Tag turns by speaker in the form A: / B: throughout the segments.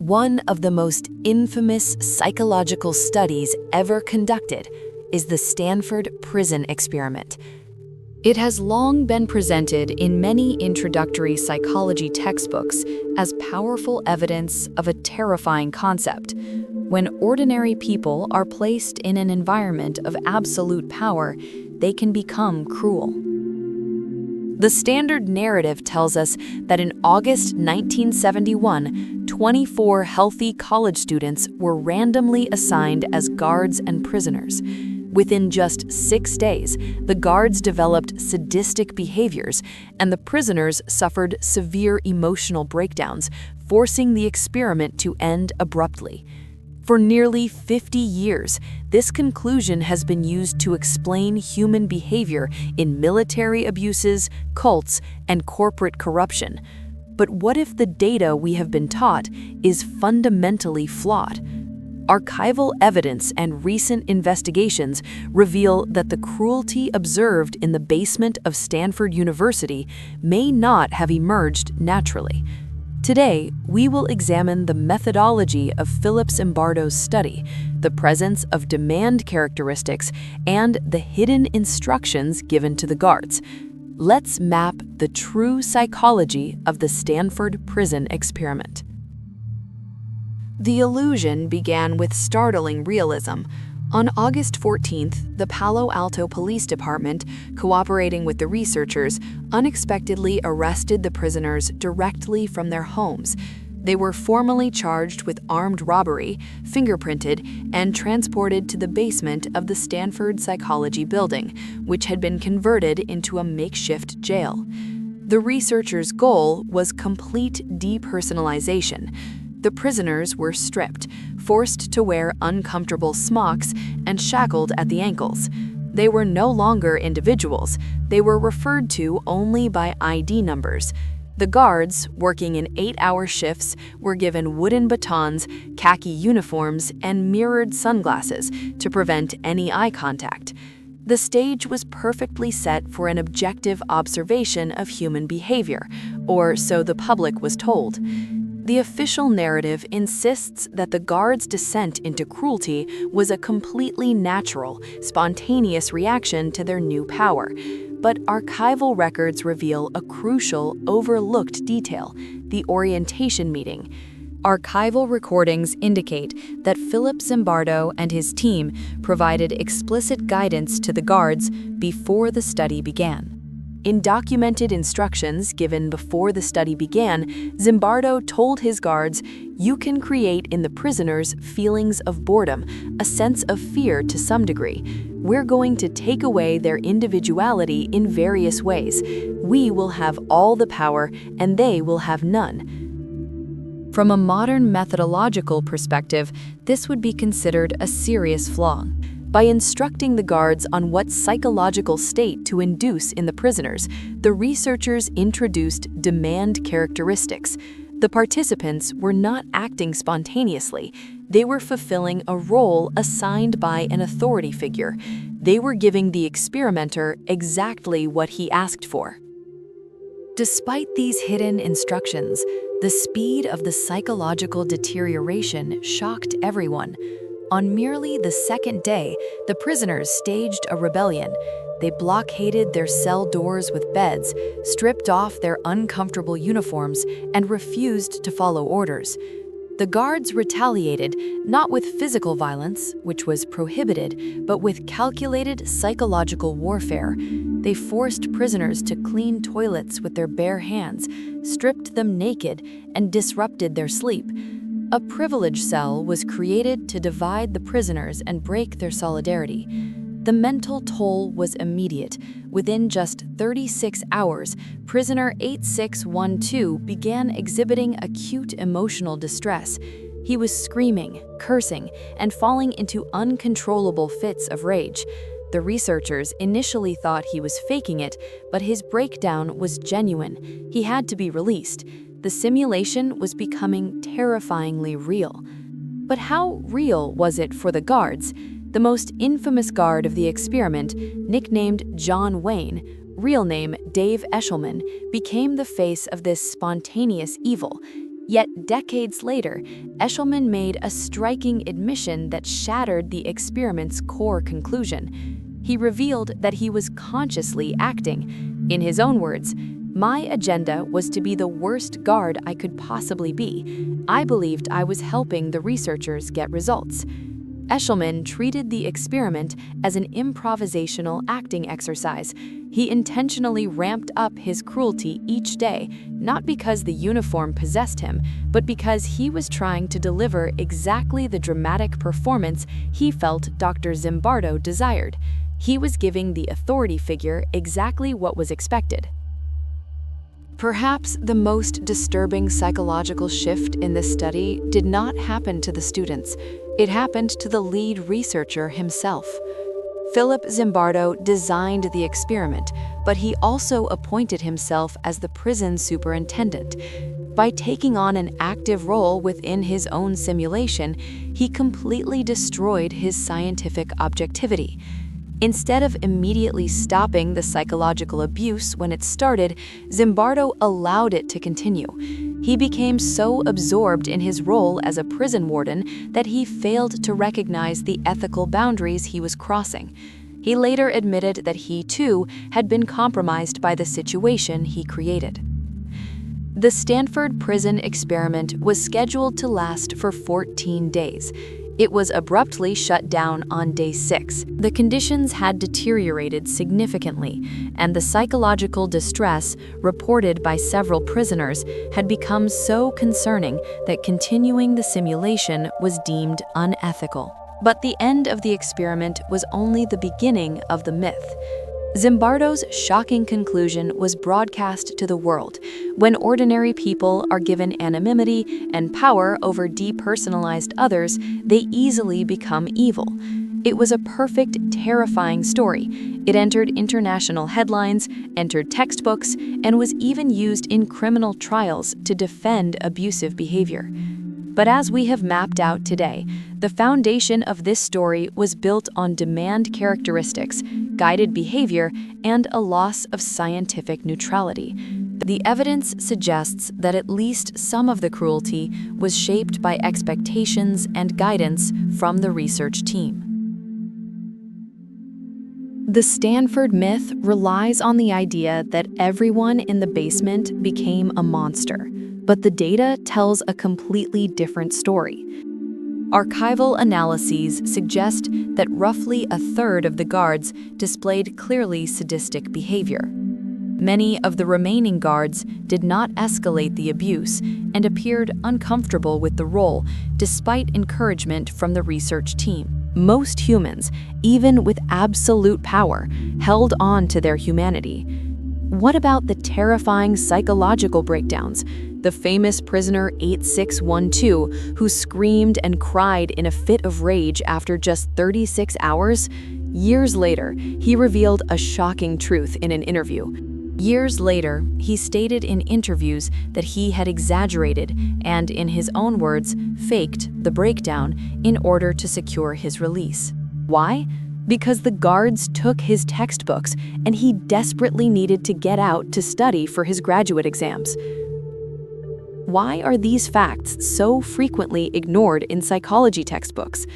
A: One of the most infamous psychological studies ever conducted is the Stanford Prison Experiment. It has long been presented in many introductory psychology textbooks as powerful evidence of a terrifying concept. When ordinary people are placed in an environment of absolute power, they can become cruel. The standard narrative tells us that in August 1971, 24 healthy college students were randomly assigned as guards and prisoners. Within just 6 days, the guards developed sadistic behaviors, and the prisoners suffered severe emotional breakdowns, forcing the experiment to end abruptly. For nearly 50 years, this conclusion has been used to explain human behavior in military abuses, cults, and corporate corruption. But what if the data we have been taught is fundamentally flawed? Archival evidence and recent investigations reveal that the cruelty observed in the basement of Stanford University may not have emerged naturally. Today, we will examine the methodology of Philip Zimbardo's study, the presence of demand characteristics, and the hidden instructions given to the guards. Let's map the true psychology of the Stanford Prison Experiment. The illusion began with startling realism. On August 14th, the Palo Alto Police Department, cooperating with the researchers, unexpectedly arrested the prisoners directly from their homes. They were formally charged with armed robbery, fingerprinted, and transported to the basement of the Stanford Psychology Building, which had been converted into a makeshift jail. The researchers' goal was complete depersonalization. The prisoners were stripped, forced to wear uncomfortable smocks, and shackled at the ankles. They were no longer individuals. They were referred to only by ID numbers. The guards, working in 8-hour shifts, were given wooden batons, khaki uniforms, and mirrored sunglasses to prevent any eye contact. The stage was perfectly set for an objective observation of human behavior, or so the public was told. The official narrative insists that the guards' descent into cruelty was a completely natural, spontaneous reaction to their new power. But archival records reveal a crucial, overlooked detail: the orientation meeting. Archival recordings indicate that Philip Zimbardo and his team provided explicit guidance to the guards before the study began. In documented instructions given before the study began, Zimbardo told his guards, "You can create in the prisoners feelings of boredom, a sense of fear to some degree. We're going to take away their individuality in various ways. We will have all the power, and they will have none." From a modern methodological perspective, this would be considered a serious flaw. By instructing the guards on what psychological state to induce in the prisoners, the researchers introduced demand characteristics. The participants were not acting spontaneously. They were fulfilling a role assigned by an authority figure. They were giving the experimenter exactly what he asked for. Despite these hidden instructions, the speed of the psychological deterioration shocked everyone. On merely the second day, the prisoners staged a rebellion. They blockaded their cell doors with beds, stripped off their uncomfortable uniforms, and refused to follow orders. The guards retaliated, not with physical violence, which was prohibited, but with calculated psychological warfare. They forced prisoners to clean toilets with their bare hands, stripped them naked, and disrupted their sleep. A privilege cell was created to divide the prisoners and break their solidarity. The mental toll was immediate. Within just 36 hours, prisoner 8612 began exhibiting acute emotional distress. He was screaming, cursing, and falling into uncontrollable fits of rage. The researchers initially thought he was faking it, but his breakdown was genuine. He had to be released. The simulation was becoming terrifyingly real. But how real was it for the guards? The most infamous guard of the experiment, nicknamed John Wayne, real name Dave Eshelman, became the face of this spontaneous evil. Yet decades later, Eshelman made a striking admission that shattered the experiment's core conclusion. He revealed that he was consciously acting. In his own words, "My agenda was to be the worst guard I could possibly be. I believed I was helping the researchers get results." Eshelman treated the experiment as an improvisational acting exercise. He intentionally ramped up his cruelty each day, not because the uniform possessed him, but because he was trying to deliver exactly the dramatic performance he felt Dr. Zimbardo desired. He was giving the authority figure exactly what was expected. Perhaps the most disturbing psychological shift in this study did not happen to the students. It happened to the lead researcher himself. Philip Zimbardo designed the experiment, but he also appointed himself as the prison superintendent. By taking on an active role within his own simulation, he completely destroyed his scientific objectivity. Instead of immediately stopping the psychological abuse when it started, Zimbardo allowed it to continue. He became so absorbed in his role as a prison warden that he failed to recognize the ethical boundaries he was crossing. He later admitted that he, too, had been compromised by the situation he created. The Stanford Prison Experiment was scheduled to last for 14 days. It was abruptly shut down on day 6. The conditions had deteriorated significantly, and the psychological distress reported by several prisoners had become so concerning that continuing the simulation was deemed unethical. But the end of the experiment was only the beginning of the myth. Zimbardo's shocking conclusion was broadcast to the world. When ordinary people are given anonymity and power over depersonalized others, they easily become evil. It was a perfect, terrifying story. It entered international headlines, entered textbooks, and was even used in criminal trials to defend abusive behavior. But as we have mapped out today, the foundation of this story was built on demand characteristics, guided behavior, and a loss of scientific neutrality. The evidence suggests that at least some of the cruelty was shaped by expectations and guidance from the research team. The Stanford myth relies on the idea that everyone in the basement became a monster, but the data tells a completely different story. Archival analyses suggest that roughly a third of the guards displayed clearly sadistic behavior. Many of the remaining guards did not escalate the abuse and appeared uncomfortable with the role, despite encouragement from the research team. Most humans, even with absolute power, held on to their humanity. What about the terrifying psychological breakdowns? The famous prisoner 8612, who screamed and cried in a fit of rage after just 36 hours? Years later, he revealed a shocking truth in an interview. Years later, he stated in interviews that he had exaggerated and, in his own words, faked the breakdown in order to secure his release. Why? Because the guards took his textbooks and he desperately needed to get out to study for his graduate exams. Why are these facts so frequently ignored in psychology textbooks?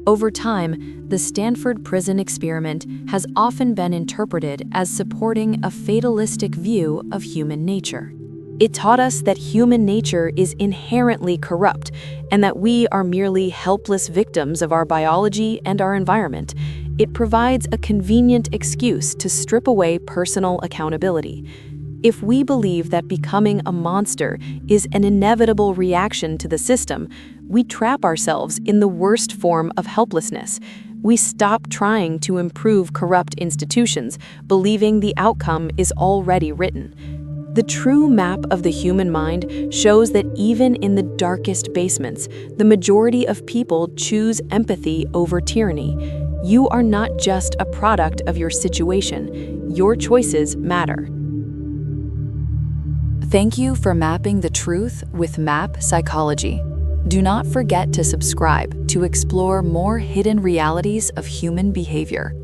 A: Over time, the Stanford Prison Experiment has often been interpreted as supporting a fatalistic view of human nature. It taught us that human nature is inherently corrupt and that we are merely helpless victims of our biology and our environment. It provides a convenient excuse to strip away personal accountability. If we believe that becoming a monster is an inevitable reaction to the system, we trap ourselves in the worst form of helplessness. We stop trying to improve corrupt institutions, believing the outcome is already written. The true map of the human mind shows that even in the darkest basements, the majority of people choose empathy over tyranny. You are not just a product of your situation. Your choices matter. Thank you for mapping the truth with Map Psychology. Do not forget to subscribe to explore more hidden realities of human behavior.